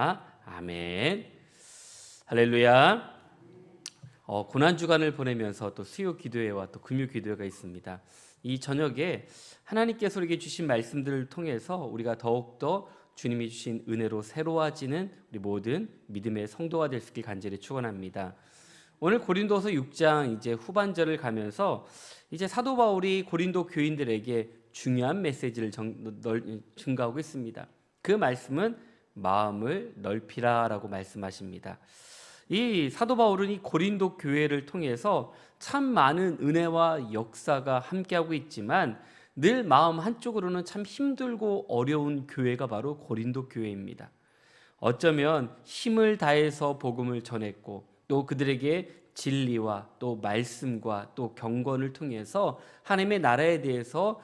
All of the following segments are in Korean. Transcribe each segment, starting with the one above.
아멘. 할렐루야. 고난주간을 보내면서 또 수요 기도회와 또 금요 기도회가 있습니다. 이 저녁에 하나님께서 우리에게 주신 말씀들을 통해서 우리가 더욱더 주님이 주신 은혜로 새로워지는 우리 모든 믿음의 성도가 될 수 있길 간절히 축원합니다. 오늘 고린도서 6장 이제 후반절을 가면서 이제 사도 바울이 고린도 교인들에게 중요한 메시지를 증가하고 있습니다. 그 말씀은 마음을 넓히라라고 말씀하십니다. 이 사도 바울은 이 고린도 교회를 통해서 참 많은 은혜와 역사가 함께하고 있지만 늘 마음 한쪽으로는 참 힘들고 어려운 교회가 바로 고린도 교회입니다. 어쩌면 힘을 다해서 복음을 전했고 또 그들에게 진리와 또 말씀과 또 경건을 통해서 하나님의 나라에 대해서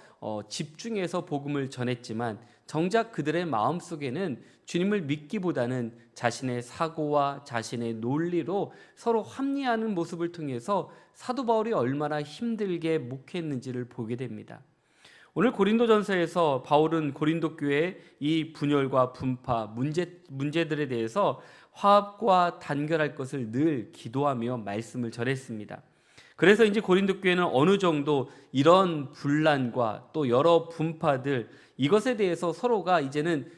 집중해서 복음을 전했지만 정작 그들의 마음속에는 주님을 믿기보다는 자신의 사고와 자신의 논리로 서로 합리하는 모습을 통해서 사도 바울이 얼마나 힘들게 목회했는지를 보게 됩니다. 오늘 고린도전서에서 바울은 고린도 교회의 이 분열과 분파, 문제들에 대해서 화합과 단결할 것을 늘 기도하며 말씀을 전했습니다. 그래서 이제 고린도 교회는 어느 정도 이런 분란과 또 여러 분파들 이것에 대해서 서로가 이제는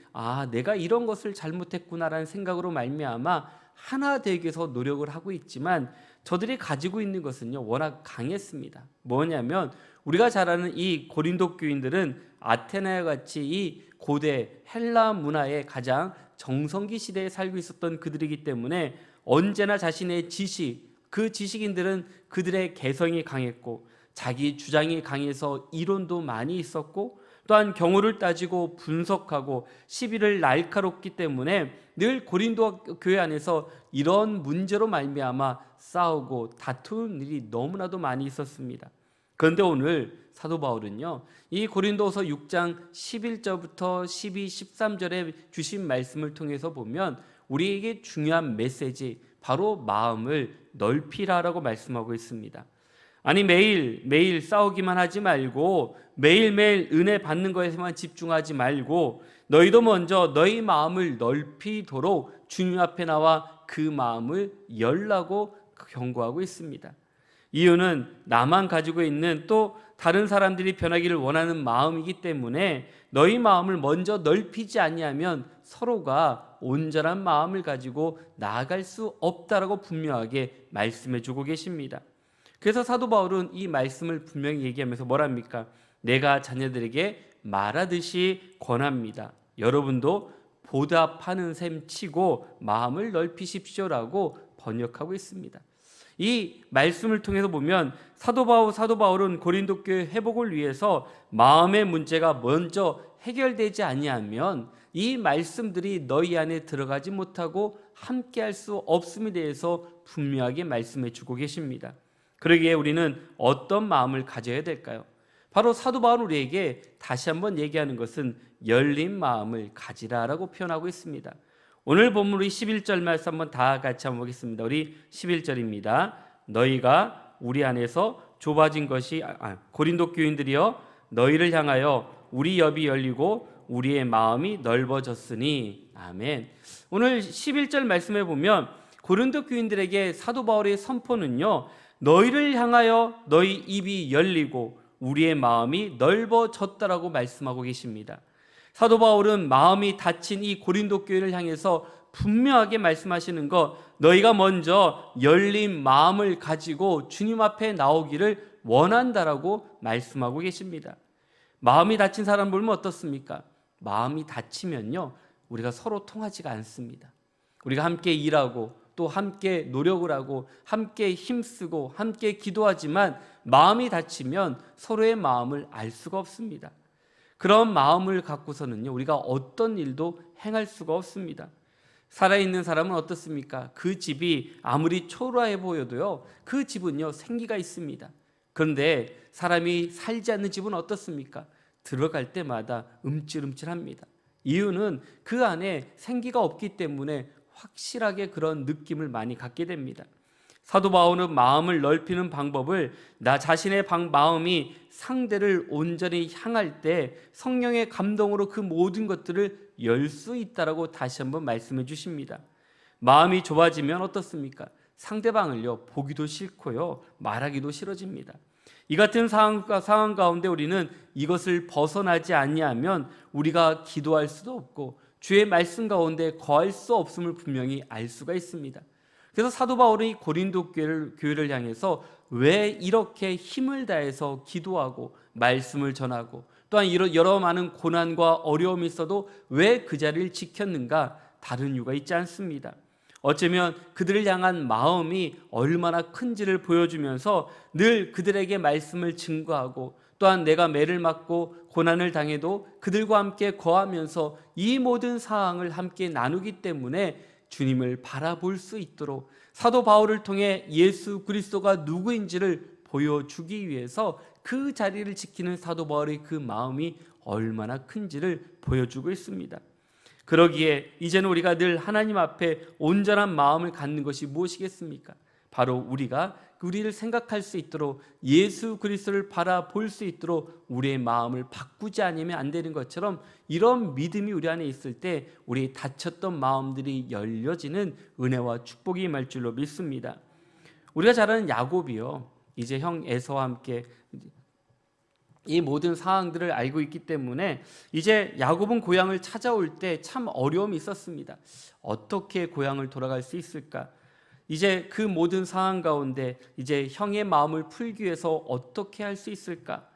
내가 이런 것을 잘못했구나라는 생각으로 말미암아 하나 되기 위해서 노력을 하고 있지만 저들이 가지고 있는 것은요 워낙 강했습니다. 뭐냐면 우리가 잘 아는 이 고린도 교인들은 아테네와 같이 이 고대 헬라 문화의 가장 정성기 시대에 살고 있었던 그들이기 때문에 언제나 자신의 지식, 그 지식인들은 그들의 개성이 강했고 자기 주장이 강해서 이론도 많이 있었고 또한 경우를 따지고 분석하고 시비를 날카롭기 때문에 늘 고린도 교회 안에서 이런 문제로 말미암아 싸우고 다투는 일이 너무나도 많이 있었습니다. 그런데 오늘 사도 바울은요 이 고린도서 6장 11절부터 12, 13절에 주신 말씀을 통해서 보면 우리에게 중요한 메시지 바로 마음을 넓히라라고 말씀하고 있습니다. 아니 매일 싸우기만 하지 말고 매일매일 은혜 받는 것에만 집중하지 말고 너희도 먼저 너희 마음을 넓히도록 주님 앞에 나와 그 마음을 열라고 경고하고 있습니다. 이유는 나만 가지고 있는 또 다른 사람들이 변하기를 원하는 마음이기 때문에 너희 마음을 먼저 넓히지 아니하면 서로가 온전한 마음을 가지고 나아갈 수 없다라고 분명하게 말씀해 주고 계십니다. 그래서 사도 바울은 이 말씀을 분명히 얘기하면서 뭐랍니까? 내가 자녀들에게 말하듯이 권합니다. 여러분도 보답하는 셈 치고 마음을 넓히십시오라고 번역하고 있습니다. 이 말씀을 통해서 보면 사도 바울은 고린도 교회 회복을 위해서 마음의 문제가 먼저 해결되지 아니하면 이 말씀들이 너희 안에 들어가지 못하고 함께할 수 없음에 대해서 분명하게 말씀해 주고 계십니다. 그러기에 우리는 어떤 마음을 가져야 될까요? 바로 사도 바울 우리에게 다시 한번 얘기하는 것은 열린 마음을 가지라라고 표현하고 있습니다. 오늘 본문 우리 11절 말씀 한번 다 같이 한번 보겠습니다. 우리 11절입니다. 너희가 우리 안에서 좁아진 것이 고린도 교인들이여 너희를 향하여 우리 엽이 열리고 우리의 마음이 넓어졌으니 아멘. 오늘 11절 말씀에 보면 고린도 교인들에게 사도 바울의 선포는요 너희를 향하여 너희 입이 열리고 우리의 마음이 넓어졌다라고 말씀하고 계십니다. 사도 바울은 마음이 닫힌 이 고린도 교회를 향해서 분명하게 말씀하시는 것, 너희가 먼저 열린 마음을 가지고 주님 앞에 나오기를 원한다라고 말씀하고 계십니다. 마음이 닫힌 사람 보면 어떻습니까? 마음이 닫히면요 우리가 서로 통하지가 않습니다. 우리가 함께 일하고 또 함께 노력을 하고 함께 힘쓰고 함께 기도하지만 마음이 닫히면 서로의 마음을 알 수가 없습니다. 그런 마음을 갖고서는요 우리가 어떤 일도 행할 수가 없습니다. 살아있는 사람은 어떻습니까? 그 집이 아무리 초라해 보여도요 그 집은요 생기가 있습니다. 그런데 사람이 살지 않는 집은 어떻습니까? 들어갈 때마다 움찔움찔합니다. 이유는 그 안에 생기가 없기 때문에 확실하게 그런 느낌을 많이 갖게 됩니다. 사도 바울은 마음을 넓히는 방법을 나 자신의 마음이 상대를 온전히 향할 때 성령의 감동으로 그 모든 것들을 열 수 있다라고 다시 한번 말씀해 주십니다. 마음이 좁아지면 어떻습니까? 상대방을요 보기도 싫고요 말하기도 싫어집니다. 이 같은 상황 가운데 우리는 이것을 벗어나지 아니하면 우리가 기도할 수도 없고 주의 말씀 가운데 거할 수 없음을 분명히 알 수가 있습니다. 그래서 사도 바울이 고린도 교회를 향해서 왜 이렇게 힘을 다해서 기도하고 말씀을 전하고 또한 이런 여러 많은 고난과 어려움이 있어도 왜 그 자리를 지켰는가? 다른 이유가 있지 않습니다. 어쩌면 그들을 향한 마음이 얼마나 큰지를 보여주면서 늘 그들에게 말씀을 증거하고 또한 내가 매를 맞고 고난을 당해도 그들과 함께 거하면서 이 모든 사항을 함께 나누기 때문에 주님을 바라볼 수 있도록 사도 바울을 통해 예수 그리스도가 누구인지를 보여주기 위해서 그 자리를 지키는 사도 바울의 그 마음이 얼마나 큰지를 보여주고 있습니다. 그러기에 이제는 우리가 늘 하나님 앞에 온전한 마음을 갖는 것이 무엇이겠습니까? 바로 우리가 우리를 생각할 수 있도록 예수 그리스도를 바라볼 수 있도록 우리의 마음을 바꾸지 않으면 안 되는 것처럼 이런 믿음이 우리 안에 있을 때 우리 닫혔던 마음들이 열려지는 은혜와 축복이 임할 줄로 믿습니다. 우리가 잘 아는 야곱이요 이제 형 에서와 함께 이 모든 상황들을 알고 있기 때문에 이제 야곱은 고향을 찾아올 때 참 어려움이 있었습니다. 어떻게 고향을 돌아갈 수 있을까? 이제 그 모든 상황 가운데 이제 형의 마음을 풀기 위해서 어떻게 할 수 있을까?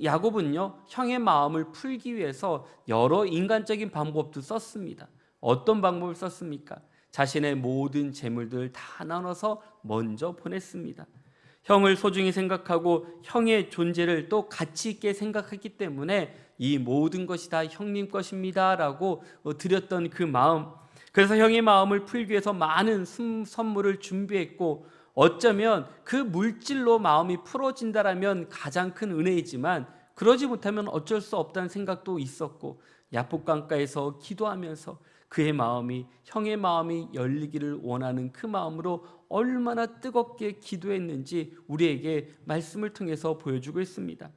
야곱은요 형의 마음을 풀기 위해서 여러 인간적인 방법도 썼습니다. 어떤 방법을 썼습니까? 자신의 모든 재물들을 다 나눠서 먼저 보냈습니다. 형을 소중히 생각하고 형의 존재를 또 가치 있게 생각했기 때문에 이 모든 것이 다 형님 것입니다 라고 드렸던 그 마음, 그래서 형의 마음을 풀기 위해서 많은 선물을 준비했고 어쩌면 그 물질로 마음이 풀어진다라면 가장 큰 은혜이지만 그러지 못하면 어쩔 수 없다는 생각도 있었고 야복강가에서 기도하면서 그의 마음이 형의 마음이 열리기를 원하는 그 마음으로 얼마나 뜨겁게 기도했는지 우리에게 말씀을 통해서 보여주고 있습니다.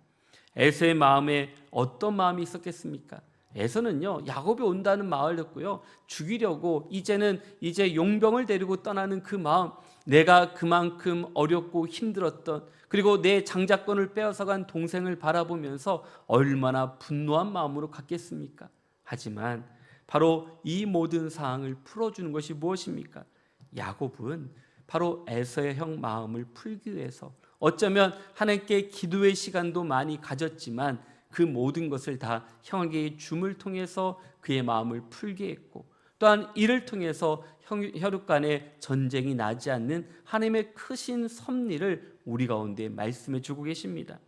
에서의 마음에 어떤 마음이 있었겠습니까? 에서는요 야곱이 온다는 말을 듣고요 죽이려고 이제 용병을 데리고 떠나는 그 마음, 내가 그만큼 어렵고 힘들었던 그리고 내 장자권을 빼앗아간 동생을 바라보면서 얼마나 분노한 마음으로 갔겠습니까? 하지만 바로 이 모든 상황을 풀어주는 것이 무엇입니까? 야곱은 바로 에서의 형 마음을 풀기 위해서 어쩌면 하나님께 기도의 시간도 많이 가졌지만 그 모든 것을 다 형에게 줌을 통해서 그의 마음을 풀게 했고 또한 이를 통해서 혈육 간의 전쟁이 나지 않는 하나님의 크신 섭리를 우리 가운데 말씀해 주고 계십니다.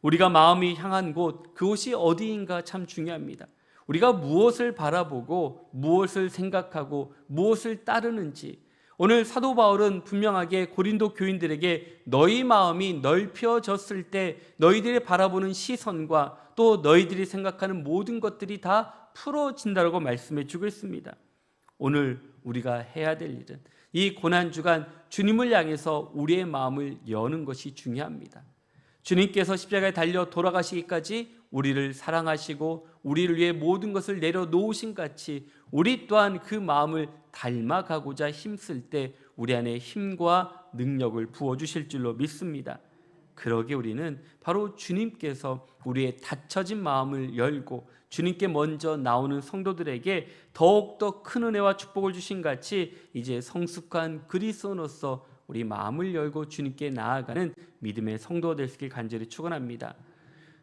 우리가 마음이 향한 곳, 그곳이 어디인가 참 중요합니다. 우리가 무엇을 바라보고 무엇을 생각하고 무엇을 따르는지, 오늘 사도 바울은 분명하게 고린도 교인들에게 너희 마음이 넓혀졌을 때 너희들이 바라보는 시선과 또 너희들이 생각하는 모든 것들이 다 풀어진다고 말씀해 주고 있습니다. 오늘 우리가 해야 될 일은 이 고난주간 주님을 향해서 우리의 마음을 여는 것이 중요합니다. 주님께서 십자가에 달려 돌아가시기까지 우리를 사랑하시고 우리를 위해 모든 것을 내려놓으신 같이 우리 또한 그 마음을 닮아가고자 힘쓸 때 우리 안에 힘과 능력을 부어주실 줄로 믿습니다. 그러기에 우리는 바로 주님께서 우리의 닫혀진 마음을 열고 주님께 먼저 나오는 성도들에게 더욱더 큰 은혜와 축복을 주신 같이 이제 성숙한 그리스도인으로서 우리 마음을 열고 주님께 나아가는 믿음의 성도가 될 수 있길 간절히 축원합니다.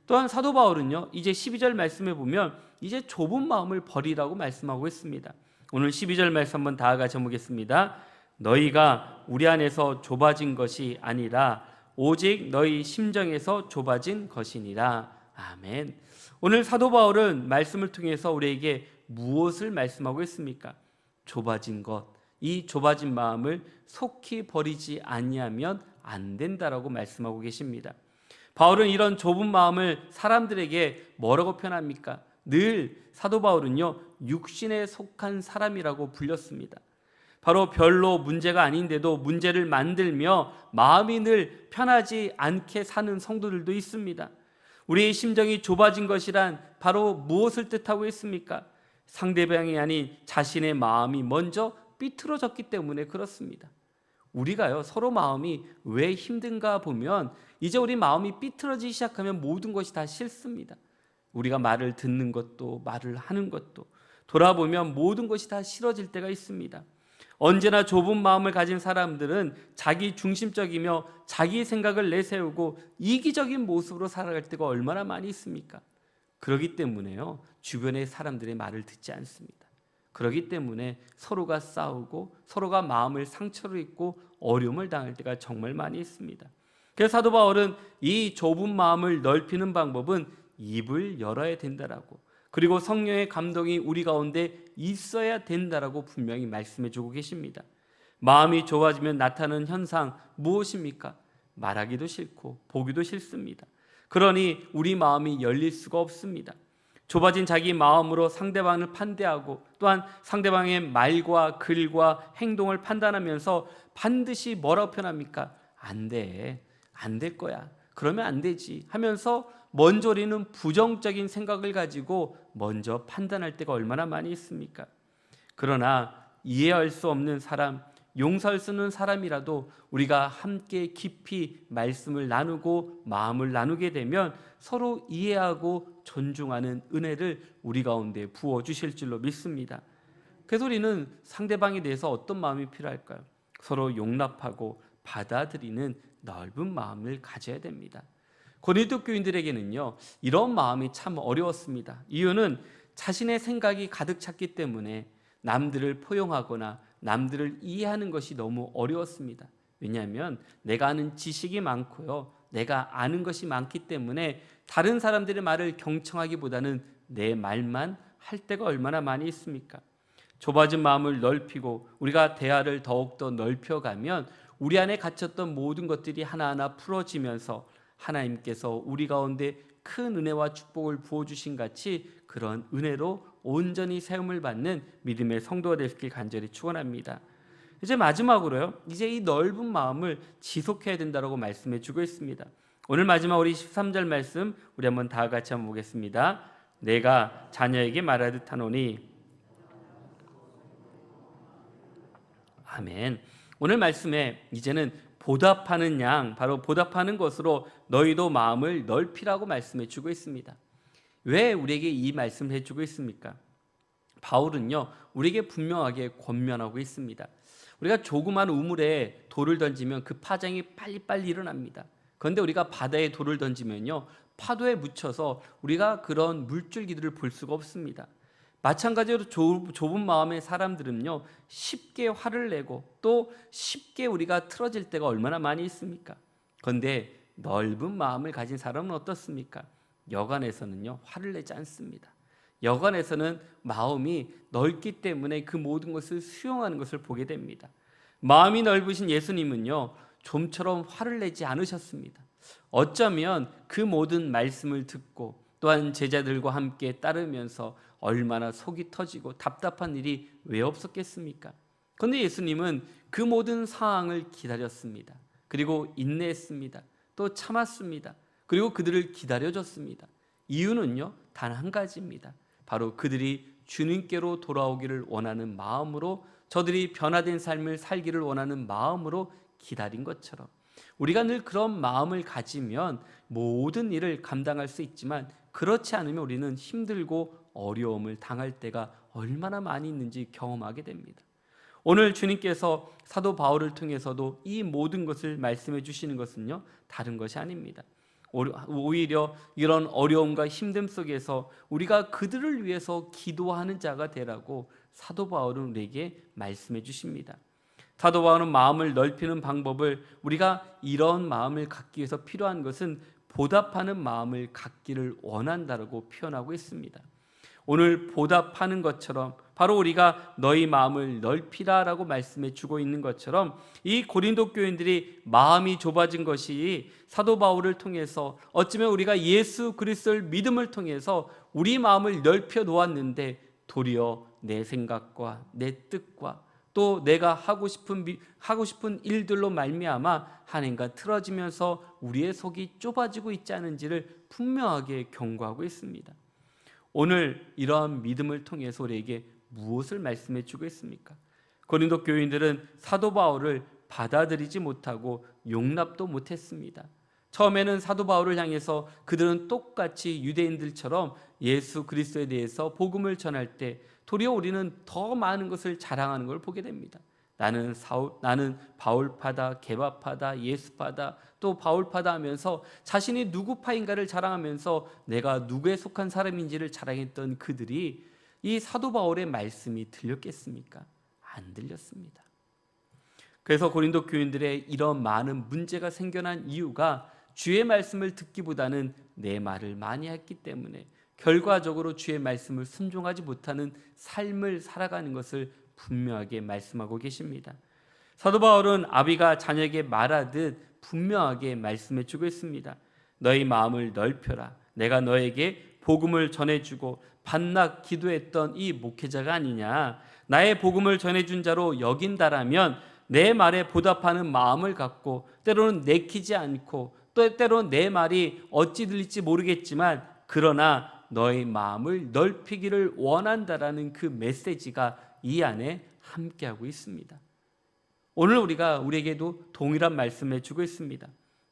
또한 사도 바울은요 이제 12절 말씀에 보면 이제 좁은 마음을 버리라고 말씀하고 있습니다. 오늘 12절 말씀 한번 다 같이 보겠습니다. 너희가 우리 안에서 좁아진 것이 아니라 오직 너희 심정에서 좁아진 것이니라. 아멘. 오늘 사도 바울은 말씀을 통해서 우리에게 무엇을 말씀하고 있습니까? 좁아진 것, 이 좁아진 마음을 속히 버리지 아니하면 안 된다라고 말씀하고 계십니다. 바울은 이런 좁은 마음을 사람들에게 뭐라고 표현합니까? 늘 사도 바울은요 육신에 속한 사람이라고 불렸습니다. 바로 별로 문제가 아닌데도 문제를 만들며 마음이 늘 편하지 않게 사는 성도들도 있습니다. 우리의 심정이 좁아진 것이란 바로 무엇을 뜻하고 있습니까? 상대방이 아닌 자신의 마음이 먼저 삐뚤어졌기 때문에 그렇습니다. 우리가요, 서로 마음이 왜 힘든가 보면 이제 우리 마음이 삐뚤어지기 시작하면 모든 것이 다 싫습니다. 우리가 말을 듣는 것도 말을 하는 것도 돌아보면 모든 것이 다 싫어질 때가 있습니다. 언제나 좁은 마음을 가진 사람들은 자기 중심적이며 자기 생각을 내세우고 이기적인 모습으로 살아갈 때가 얼마나 많이 있습니까? 그렇기 때문에요, 주변의 사람들의 말을 듣지 않습니다. 그렇기 때문에 서로가 싸우고 서로가 마음을 상처로 입고 어려움을 당할 때가 정말 많이 있습니다. 그래서 사도 바울은 이 좁은 마음을 넓히는 방법은 입을 열어야 된다라고, 그리고 성령의 감동이 우리 가운데 있어야 된다라고 분명히 말씀해 주고 계십니다. 마음이 좁아지면 나타나는 현상 무엇입니까? 말하기도 싫고 보기도 싫습니다. 그러니 우리 마음이 열릴 수가 없습니다. 좁아진 자기 마음으로 상대방을 판대하고 또한 상대방의 말과 글과 행동을 판단하면서 반드시 뭐라고 표현합니까? 안 돼, 안 될 거야, 그러면 안 되지 하면서 먼저 우리는 부정적인 생각을 가지고 먼저 판단할 때가 얼마나 많이 있습니까? 그러나 이해할 수 없는 사람, 용서할 수 없는 사람이라도 우리가 함께 깊이 말씀을 나누고 마음을 나누게 되면 서로 이해하고 존중하는 은혜를 우리 가운데 부어주실 줄로 믿습니다. 그래서 우리는 상대방에 대해서 어떤 마음이 필요할까요? 서로 용납하고 받아들이는 넓은 마음을 가져야 됩니다. 고린도 교인들에게는요, 이런 마음이 참 어려웠습니다. 이유는 자신의 생각이 가득 찼기 때문에 남들을 포용하거나 남들을 이해하는 것이 너무 어려웠습니다. 왜냐하면 내가 아는 지식이 많고요, 내가 아는 것이 많기 때문에 다른 사람들의 말을 경청하기보다는 내 말만 할 때가 얼마나 많이 있습니까? 좁아진 마음을 넓히고 우리가 대화를 더욱더 넓혀가면 우리 안에 갇혔던 모든 것들이 하나하나 풀어지면서 하나님께서 우리 가운데 큰 은혜와 축복을 부어주신 같이 그런 은혜로 온전히 세움을 받는 믿음의 성도가 될 수 있길 간절히 축원합니다. 이제 마지막으로요, 이제 이 넓은 마음을 지속해야 된다고 말씀해 주고 있습니다. 오늘 마지막 우리 13절 말씀 우리 한번 다 같이 한번 보겠습니다. 내가 자녀에게 말하듯 하노니. 아멘. 오늘 말씀에 이제는 보답하는 양, 바로 보답하는 것으로 너희도 마음을 넓히라고 말씀해 주고 있습니다. 왜 우리에게 이 말씀을 해주고 있습니까? 바울은요, 우리에게 분명하게 권면하고 있습니다. 우리가 조그만 우물에 돌을 던지면 그 파장이 빨리빨리 일어납니다. 그런데 우리가 바다에 돌을 던지면요, 파도에 묻혀서 우리가 그런 물줄기들을 볼 수가 없습니다. 마찬가지로 좁은 마음의 사람들은요, 쉽게 화를 내고 또 쉽게 우리가 틀어질 때가 얼마나 많이 있습니까? 그런데 넓은 마음을 가진 사람은 어떻습니까? 여간에서는요, 화를 내지 않습니다. 여간에서는 마음이 넓기 때문에 그 모든 것을 수용하는 것을 보게 됩니다. 마음이 넓으신 예수님은요, 좀처럼 화를 내지 않으셨습니다. 어쩌면 그 모든 말씀을 듣고 또한 제자들과 함께 따르면서 얼마나 속이 터지고 답답한 일이 왜 없었겠습니까? 그런데 예수님은 그 모든 상황을 기다렸습니다. 그리고 인내했습니다. 또 참았습니다. 그리고 그들을 기다려줬습니다. 이유는요, 단 한 가지입니다. 바로 그들이 주님께로 돌아오기를 원하는 마음으로, 저들이 변화된 삶을 살기를 원하는 마음으로 기다린 것처럼 우리가 늘 그런 마음을 가지면 모든 일을 감당할 수 있지만, 그렇지 않으면 우리는 힘들고 어려움을 당할 때가 얼마나 많이 있는지 경험하게 됩니다. 오늘 주님께서 사도 바울을 통해서도 이 모든 것을 말씀해 주시는 것은요, 다른 것이 아닙니다. 오히려 이런 어려움과 힘듦 속에서 우리가 그들을 위해서 기도하는 자가 되라고 사도 바울은 우리에게 말씀해 주십니다. 사도 바울은 마음을 넓히는 방법을, 우리가 이런 마음을 갖기 위해서 필요한 것은 보답하는 마음을 갖기를 원한다고 표현하고 있습니다. 오늘 보답하는 것처럼 바로 우리가 너희 마음을 넓히라라고 말씀해 주고 있는 것처럼 이 고린도 교인들이 마음이 좁아진 것이 사도 바울을 통해서, 어쩌면 우리가 예수 그리스도를 믿음을 통해서 우리 마음을 넓혀 놓았는데 도리어 내 생각과 내 뜻과 또 내가 하고 싶은 일들로 말미암아 하나님과 틀어지면서 우리의 속이 좁아지고 있지 않은지를 분명하게 경고하고 있습니다. 오늘 이러한 믿음을 통해서 우리에게 무엇을 말씀해 주고 있습니까? 고린도 교인들은 사도 바울을 받아들이지 못하고 용납도 못했습니다. 처음에는 사도 바울을 향해서 그들은 똑같이 유대인들처럼 예수 그리스도에 대해서 복음을 전할 때 도리어 우리는 더 많은 것을 자랑하는 걸 보게 됩니다. 나는 바울파다, 게바파다, 예수파다, 또 바울파다 하면서 자신이 누구 파인가를 자랑하면서 내가 누구에 속한 사람인지를 자랑했던 그들이 이 사도 바울의 말씀이 들렸겠습니까? 안 들렸습니다. 그래서 고린도 교인들의 이런 많은 문제가 생겨난 이유가 주의 말씀을 듣기보다는 내 말을 많이 했기 때문에 결과적으로 주의 말씀을 순종하지 못하는 삶을 살아가는 것을 분명하게 말씀하고 계십니다. 사도 바울은 아비가 자녀에게 말하듯 분명하게 말씀해 주고 있습니다. 너희 마음을 넓혀라. 내가 너에게 복음을 전해주고 반낙 기도했던 이 목회자가 아니냐. 나의 복음을 전해준 자로 여긴다라면 내 말에 보답하는 마음을 갖고 때로는 내키지 않고 또 때로는 내 말이 어찌 들릴지 모르겠지만 그러나 너의 마음을 넓히기를 원한다라는 그 메시지가 이 안에 함께하고 있습니다. 오늘 우리에게도 동일한 말씀을 해주고 있습니다.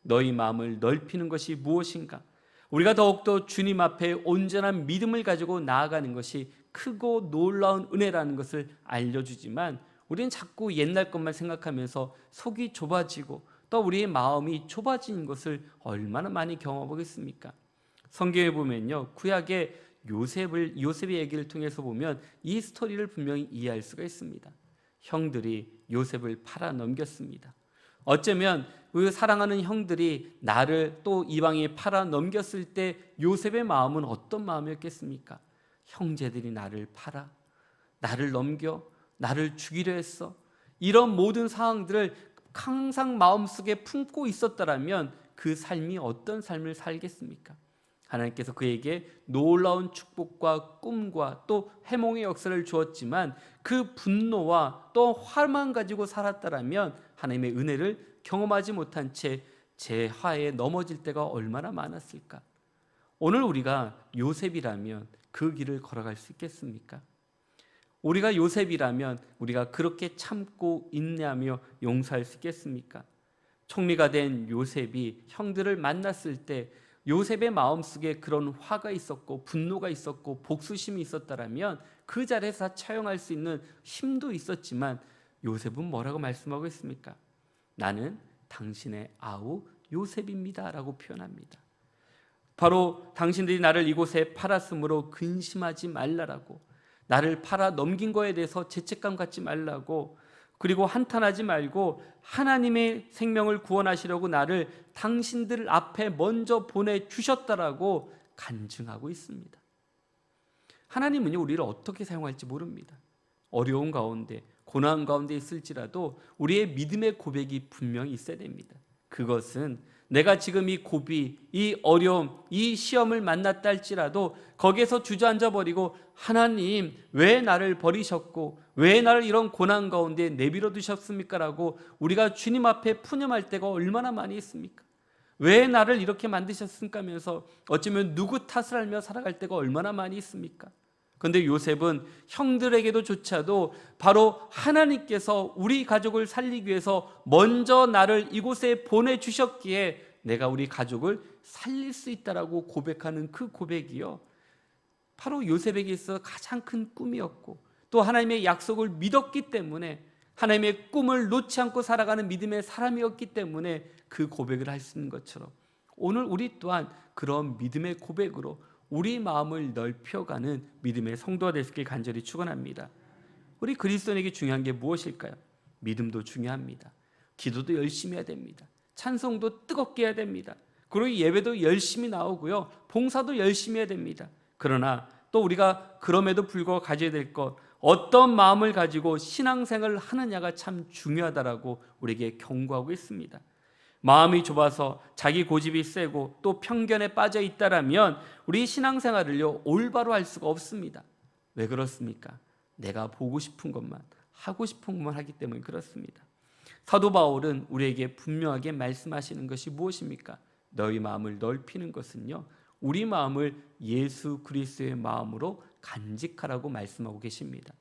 너희 마음을 넓히는 것이 무엇인가? 우리가 더욱더 주님 앞에 온전한 믿음을 가지고 나아가는 것이 크고 놀라운 은혜라는 것을 알려주지만 우리는 자꾸 옛날 것만 생각하면서 속이 좁아지고 또 우리의 마음이 좁아지는 것을 얼마나 많이 경험하겠습니까? 성경에 보면요, 구약의 요셉의 얘기를 통해서 보면 이 스토리를 분명히 이해할 수가 있습니다. 형들이 요셉을 팔아 넘겼습니다. 어쩌면 그 사랑하는 형들이 나를 또 이방에 팔아 넘겼을 때 요셉의 마음은 어떤 마음이었겠습니까? 형제들이 나를 팔아, 나를 넘겨, 나를 죽이려 했어. 이런 모든 상황들을 항상 마음속에 품고 있었더라면 그 삶이 어떤 삶을 살겠습니까? 하나님께서 그에게 놀라운 축복과 꿈과 또 해몽의 역사를 주었지만 그 분노와 또 화만 가지고 살았다라면 하나님의 은혜를 경험하지 못한 채 재화에 넘어질 때가 얼마나 많았을까? 오늘 우리가 요셉이라면 그 길을 걸어갈 수 있겠습니까? 우리가 요셉이라면 우리가 그렇게 참고 인내하며 용서할 수 있겠습니까? 총리가 된 요셉이 형들을 만났을 때 요셉의 마음속에 그런 화가 있었고 분노가 있었고 복수심이 있었다라면 그 자리에서 처형할 수 있는 힘도 있었지만 요셉은 뭐라고 말씀하고 있습니까? 나는 당신의 아우 요셉입니다 라고 표현합니다. 바로 당신들이 나를 이곳에 팔았으므로 근심하지 말라라고, 나를 팔아 넘긴 거에 대해서 죄책감 갖지 말라고, 그리고 한탄하지 말고 하나님의 생명을 구원하시려고 나를 당신들 앞에 먼저 보내주셨다라고 간증하고 있습니다. 하나님은요, 우리를 어떻게 사용할지 모릅니다. 어려운 가운데 고난 가운데 있을지라도 우리의 믿음의 고백이 분명히 있어야 됩니다. 그것은 내가 지금 이 고비, 이 어려움, 이 시험을 만났다 할지라도 거기에서 주저앉아 버리고 하나님 왜 나를 버리셨고 왜 나를 이런 고난 가운데 내버려 두셨습니까? 라고 우리가 주님 앞에 푸념할 때가 얼마나 많이 있습니까? 왜 나를 이렇게 만드셨습니까? 하면서 어쩌면 누구 탓을 하며 살아갈 때가 얼마나 많이 있습니까? 그런데 요셉은 형들에게도 조차도 바로 하나님께서 우리 가족을 살리기 위해서 먼저 나를 이곳에 보내주셨기에 내가 우리 가족을 살릴 수 있다라고 고백하는 그 고백이요, 바로 요셉에게 있어 가장 큰 꿈이었고 또 하나님의 약속을 믿었기 때문에 하나님의 꿈을 놓지 않고 살아가는 믿음의 사람이었기 때문에 그 고백을 할 수 있는 것처럼 오늘 우리 또한 그런 믿음의 고백으로 우리 마음을 넓혀가는 믿음의 성도가 될 수 있길 간절히 축원합니다. 우리 그리스도인에게 중요한 게 무엇일까요? 믿음도 중요합니다. 기도도 열심히 해야 됩니다. 찬송도 뜨겁게 해야 됩니다. 그리고 예배도 열심히 나오고요, 봉사도 열심히 해야 됩니다. 그러나 또 우리가 그럼에도 불구하고 가져야 될 것, 어떤 마음을 가지고 신앙생활을 하느냐가 참 중요하다라고 우리에게 경고하고 있습니다. 마음이 좁아서 자기 고집이 세고 또 편견에 빠져 있다라면 우리 신앙생활을요 올바로 할 수가 없습니다. 왜 그렇습니까? 내가 보고 싶은 것만, 하고 싶은 것만 하기 때문에 그렇습니다. 사도 바울은 우리에게 분명하게 말씀하시는 것이 무엇입니까? 너희 마음을 넓히는 것은요, 우리 마음을 예수 그리스도의 마음으로 간직하라고 말씀하고 계십니다.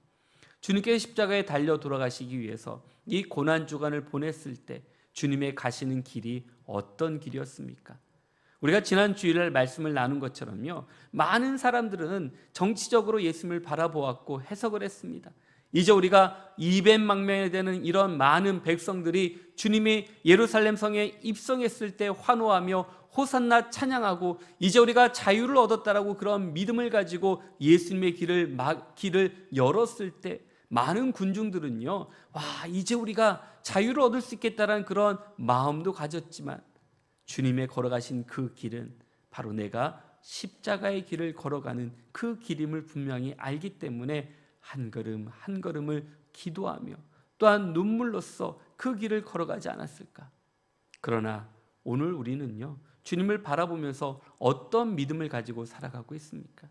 주님께서 십자가에 달려 돌아가시기 위해서 이 고난주간을 보냈을 때 주님의 가시는 길이 어떤 길이었습니까? 우리가 지난 주일날 말씀을 나눈 것처럼요, 많은 사람들은 정치적으로 예수님을 바라보았고 해석을 했습니다. 이제 우리가 200만 명에 되는 이런 많은 백성들이 주님이 예루살렘 성에 입성했을 때 환호하며 호산나 찬양하고 이제 우리가 자유를 얻었다라고 그런 믿음을 가지고 예수님의 길을 열었을 때 많은 군중들은요, 와, 이제 우리가 자유를 얻을 수 있겠다라는 그런 마음도 가졌지만 주님의 걸어가신 그 길은 바로 내가 십자가의 길을 걸어가는 그 길임을 분명히 알기 때문에 한 걸음 한 걸음을 기도하며 또한 눈물로써 그 길을 걸어가지 않았을까? 그러나 오늘 우리는요, 주님을 바라보면서 어떤 믿음을 가지고 살아가고 있습니까?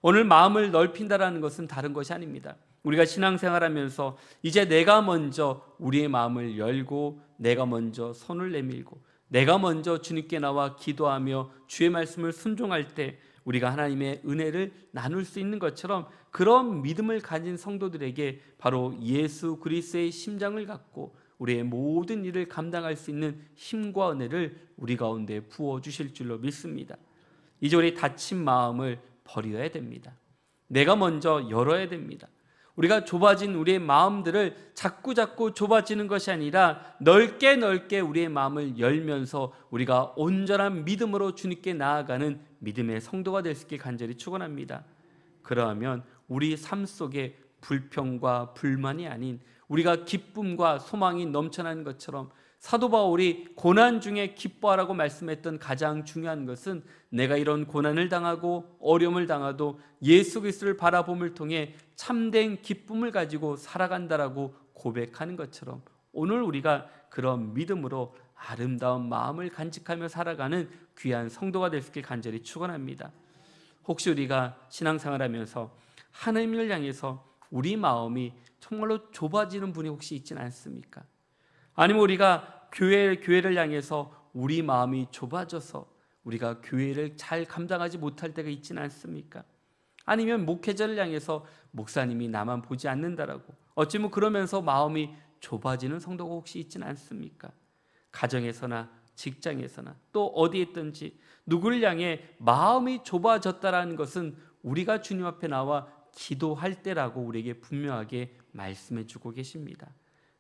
오늘 마음을 넓힌다라는 것은 다른 것이 아닙니다. 우리가 신앙생활하면서 이제 내가 먼저 우리의 마음을 열고 내가 먼저 손을 내밀고 내가 먼저 주님께 나와 기도하며 주의 말씀을 순종할 때 우리가 하나님의 은혜를 나눌 수 있는 것처럼 그런 믿음을 가진 성도들에게 바로 예수 그리스도의 심장을 갖고 우리의 모든 일을 감당할 수 있는 힘과 은혜를 우리 가운데 부어주실 줄로 믿습니다. 이제 우리 닫힌 마음을 버려야 됩니다. 내가 먼저 열어야 됩니다. 우리가 좁아진 우리의 마음들을 자꾸 좁아지는 것이 아니라 넓게 우리의 마음을 열면서 우리가 온전한 믿음으로 주님께 나아가는 믿음의 성도가 될 수 있게 간절히 축원합니다. 그러하면 우리 삶 속에 불평과 불만이 아닌 우리가 기쁨과 소망이 넘쳐나는 것처럼 사도 바울이 고난 중에 기뻐하라고 말씀했던 가장 중요한 것은 내가 이런 고난을 당하고 어려움을 당하도 예수 그리스도를 바라봄을 통해 참된 기쁨을 가지고 살아간다라고 고백하는 것처럼 오늘 우리가 그런 믿음으로 아름다운 마음을 간직하며 살아가는 귀한 성도가 될 수 있길 간절히 축원합니다. 혹시 우리가 신앙생활하면서 하나님을 향해서 우리 마음이 정말로 좁아지는 분이 혹시 있지는 않습니까? 아니면 우리가 교회를 향해서 우리 마음이 좁아져서 우리가 교회를 잘 감당하지 못할 때가 있지는 않습니까? 아니면 목회자를 향해서 목사님이 나만 보지 않는다라고 어찌면 그러면서 마음이 좁아지는 성도가 혹시 있지는 않습니까? 가정에서나 직장에서나 또 어디에 있든지 누구를 향해 마음이 좁아졌다라는 것은 우리가 주님 앞에 나와 기도할 때라고 우리에게 분명하게 말씀해 주고 계십니다.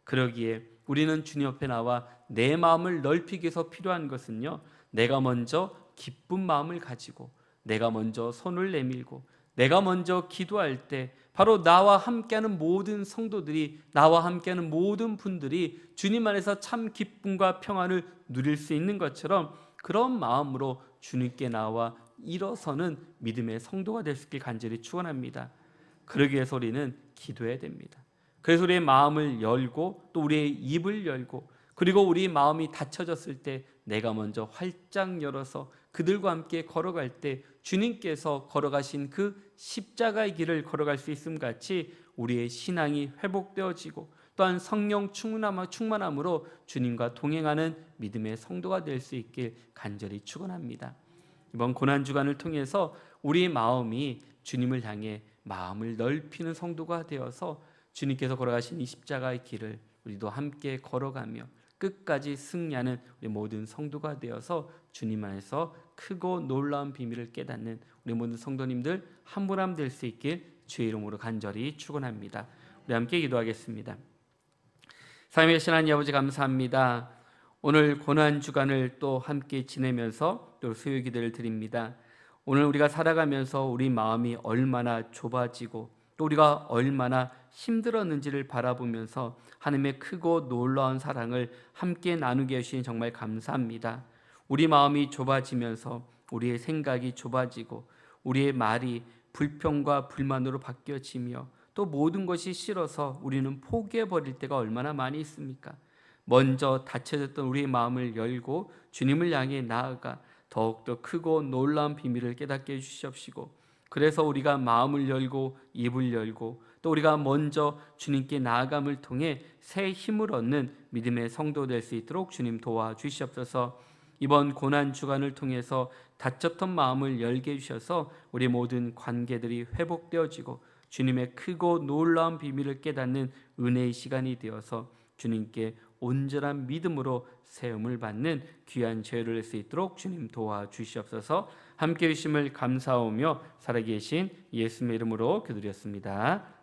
그러기에 우리는 주님 앞에 나와 내 마음을 넓히기 위해서 필요한 것은요, 내가 먼저 기쁜 마음을 가지고 내가 먼저 손을 내밀고 내가 먼저 기도할 때 바로 나와 함께하는 모든 성도들이 나와 함께하는 모든 분들이 주님 안에서 참 기쁨과 평안을 누릴 수 있는 것처럼 그런 마음으로 주님께 나와 일어서는 믿음의 성도가 될 수 있길 간절히 축원합니다. 그러기 위해서 우리는 기도해야 됩니다. 그래서 우리의 마음을 열고 또 우리의 입을 열고 그리고 우리 마음이 닫혀졌을 때 내가 먼저 활짝 열어서 그들과 함께 걸어갈 때 주님께서 걸어가신 그 십자가의 길을 걸어갈 수 있음 같이 우리의 신앙이 회복되어지고 또한 성령 충만함으로 주님과 동행하는 믿음의 성도가 될 수 있길 간절히 축원합니다. 이번 고난주간을 통해서 우리의 마음이 주님을 향해 마음을 넓히는 성도가 되어서 주님께서 걸어가신 이 십자가의 길을 우리도 함께 걸어가며 끝까지 승리하는 우리 모든 성도가 되어서 주님 안에서 크고 놀라운 비밀을 깨닫는 우리 모든 성도님들 한 분 한 분 될 수 있길 주의 이름으로 간절히 축원합니다. 우리 함께 기도하겠습니다. 사랑의 하나님 아버지 감사합니다. 오늘 고난주간을 또 함께 지내면서 또 수요 기도를 드립니다. 오늘 우리가 살아가면서 우리 마음이 얼마나 좁아지고 또 우리가 얼마나 힘들었는지를 바라보면서 하나님의 크고 놀라운 사랑을 함께 나누게 해주신 정말 감사합니다. 우리 마음이 좁아지면서 우리의 생각이 좁아지고 우리의 말이 불평과 불만으로 바뀌어지며 또 모든 것이 싫어서 우리는 포기해버릴 때가 얼마나 많이 있습니까? 먼저 닫혀졌던 우리의 마음을 열고 주님을 향해 나아가 더욱더 크고 놀라운 비밀을 깨닫게 해주시옵시고 그래서 우리가 마음을 열고 입을 열고 또 우리가 먼저 주님께 나아감을 통해 새 힘을 얻는 믿음의 성도 될 수 있도록 주님 도와주시옵소서. 이번 고난 주간을 통해서 다쳤던 마음을 열게 해주셔서 우리 모든 관계들이 회복되어지고 주님의 크고 놀라운 비밀을 깨닫는 은혜의 시간이 되어서 주님께 온전한 믿음으로 세움을 받는 귀한 죄를 낼 수 있도록 주님 도와주시옵소서. 함께 해주심을 감사하며 살아계신 예수님의 이름으로 기도드렸습니다.